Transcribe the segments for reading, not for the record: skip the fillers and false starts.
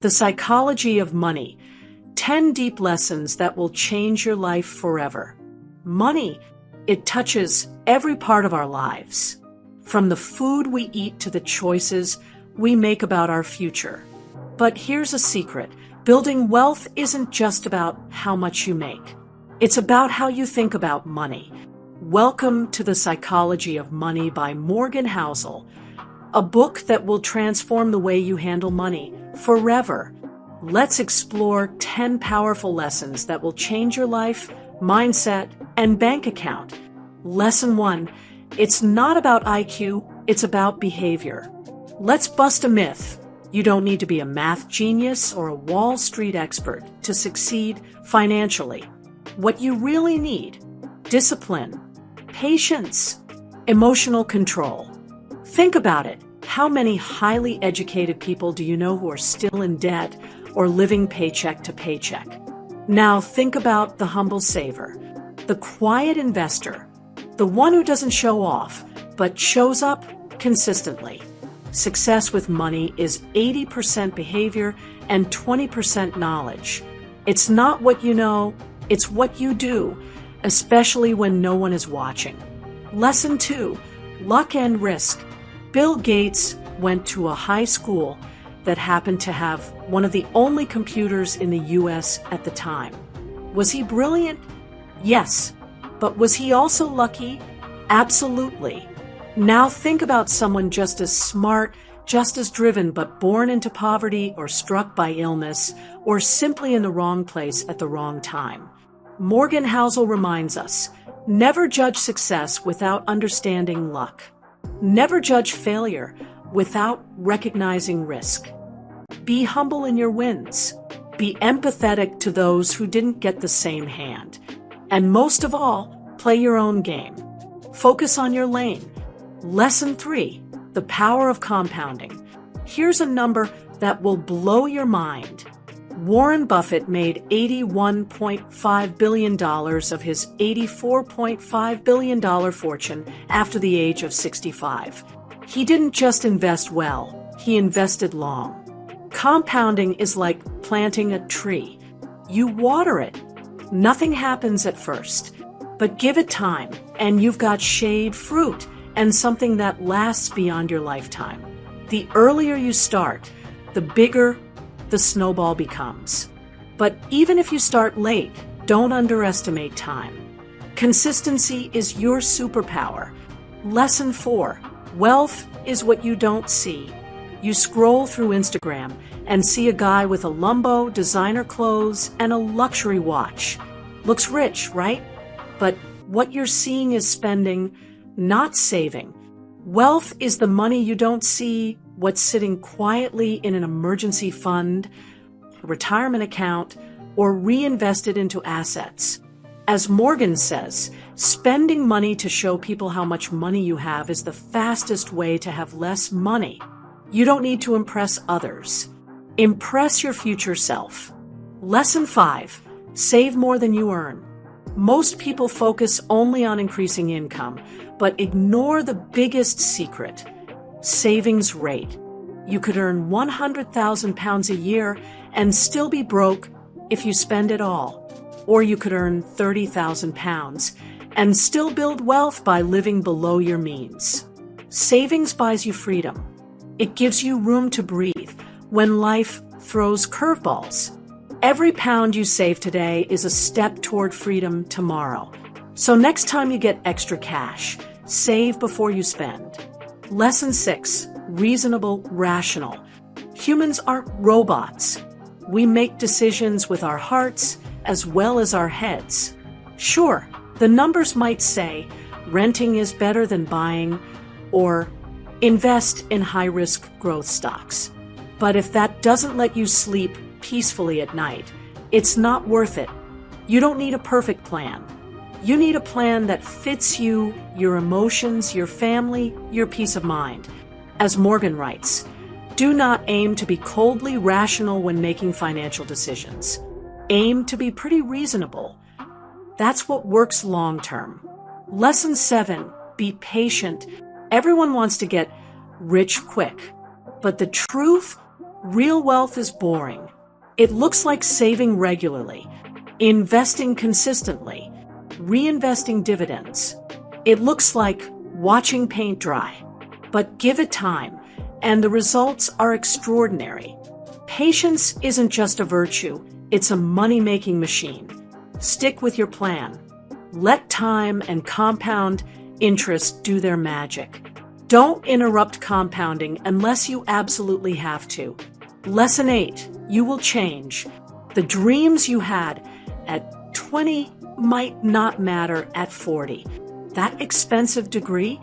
The Psychology of Money. 10 deep lessons that will change your life forever. Money, it touches every part of our lives. From the food we eat to the choices we make about our future. But here's a secret. Building wealth isn't just about how much you make. It's about how you think about money. Welcome to The Psychology of Money by Morgan Housel, a book that will transform the way you handle money forever. Let's explore 10 powerful lessons that will change your life, mindset, and bank account. Lesson 1. It's not about IQ, it's about behavior. Let's bust a myth. You don't need to be a math genius or a Wall Street expert to succeed financially. What you really need: discipline, patience, emotional control. Think about it. How many highly educated people do you know who are still in debt or living paycheck to paycheck? Now think about the humble saver, the quiet investor, the one who doesn't show off, but shows up consistently. Success with money is 80% behavior and 20% knowledge. It's not what you know, it's what you do, especially when no one is watching. Lesson 2. Luck and risk. Bill Gates went to a high school that happened to have one of the only computers in the US at the time. Was he brilliant? Yes. But was he also lucky? Absolutely. Now think about someone just as smart, just as driven, but born into poverty or struck by illness or simply in the wrong place at the wrong time. Morgan Housel reminds us, never judge success without understanding luck. Never judge failure without recognizing risk. Be humble in your wins. Be empathetic to those who didn't get the same hand. And most of all, play your own game. Focus on your lane. Lesson 3. The power of compounding. Here's a number that will blow your mind. Warren Buffett made $81.5 billion of his $84.5 billion fortune after the age of 65. He didn't just invest well, he invested long. Compounding is like planting a tree. You water it. Nothing happens at first, but give it time, and you've got shade, fruit, and something that lasts beyond your lifetime. The earlier you start, the bigger the snowball becomes. But even if you start late, don't underestimate time. Consistency is your superpower. Lesson 4. Wealth is what you don't see. You scroll through Instagram and see a guy with a Lambo, designer clothes, and a luxury watch. Looks rich, right? But what you're seeing is spending, not saving. Wealth is the money you don't see, what's sitting quietly in an emergency fund, a retirement account, or reinvested into assets. As Morgan says, spending money to show people how much money you have is the fastest way to have less money. You don't need to impress others. Impress your future self. Lesson 5. Save more than you earn. Most people focus only on increasing income, but ignore the biggest secret: savings rate. You could earn £100,000 a year and still be broke if you spend it all. Or you could earn £30,000 and still build wealth by living below your means. Savings buys you freedom. It gives you room to breathe when life throws curveballs. Every pound you save today is a step toward freedom tomorrow. So next time you get extra cash, save before you spend. Lesson 6. Reasonable, rational. Humans aren't robots. We make decisions with our hearts as well as our heads. Sure, the numbers might say renting is better than buying, or invest in high-risk growth stocks. But if that doesn't let you sleep peacefully at night, it's not worth it. You don't need a perfect plan. You need a plan that fits you, your emotions, your family, your peace of mind. As Morgan writes, do not aim to be coldly rational when making financial decisions. Aim to be pretty reasonable. That's what works long term. Lesson 7. Be patient. Everyone wants to get rich quick. But the truth, Real wealth is boring. It looks like saving regularly, investing consistently, reinvesting dividends. It looks like watching paint dry. But give it time, and the results are extraordinary. Patience isn't just a virtue, it's a money-making machine. Stick with your plan. Let time and compound interest do their magic. Don't interrupt compounding unless you absolutely have to. Lesson 8, you will change. The dreams you had at 20 might not matter at 40. That expensive degree,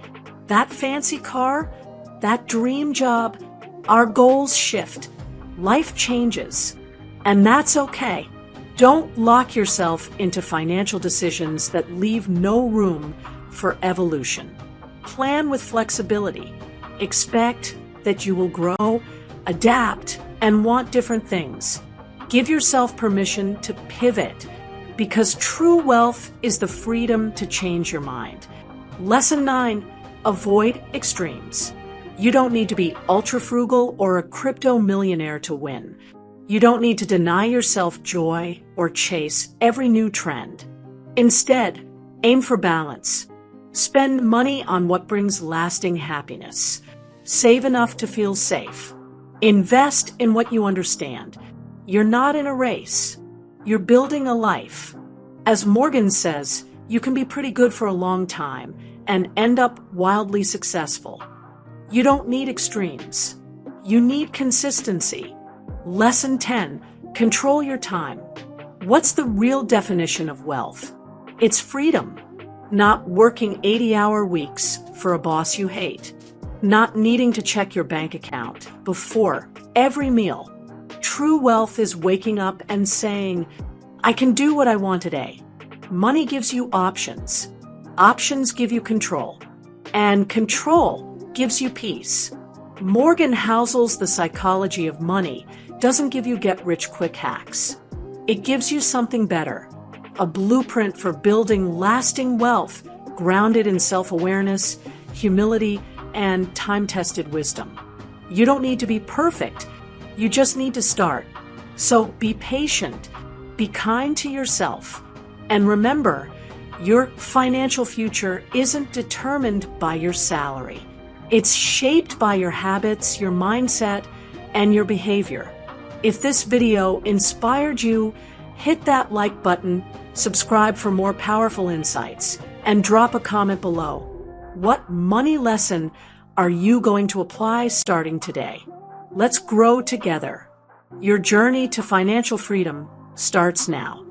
that fancy car, that dream job, our goals shift. Life changes, and that's okay. Don't lock yourself into financial decisions that leave no room for evolution. Plan with flexibility. Expect that you will grow, adapt, and want different things. Give yourself permission to pivot, because true wealth is the freedom to change your mind. Lesson 9, avoid extremes. You don't need to be ultra frugal or a crypto millionaire to win. You don't need to deny yourself joy or chase every new trend. Instead, aim for balance. Spend money on what brings lasting happiness. Save enough to feel safe. Invest in what you understand. You're not in a race. You're building a life. As Morgan says, you can be pretty good for a long time and end up wildly successful. You don't need extremes. You need consistency. Lesson 10, control your time. What's the real definition of wealth? It's freedom. Not working 80-hour weeks for a boss you hate. Not needing to check your bank account before every meal. True wealth is waking up and saying, I can do what I want today. Money gives you options. Options give you control. And control gives you peace. Morgan Housel's The Psychology of Money doesn't give you get-rich-quick hacks. It gives you something better, a blueprint for building lasting wealth grounded in self-awareness, humility, and time-tested wisdom. You don't need to be perfect. You just need to start. So be patient, be kind to yourself, and remember, your financial future isn't determined by your salary. It's shaped by your habits, your mindset, and your behavior. If this video inspired you, hit that like button, subscribe for more powerful insights, and drop a comment below. What money lesson are you going to apply starting today? Let's grow together. Your journey to financial freedom starts now.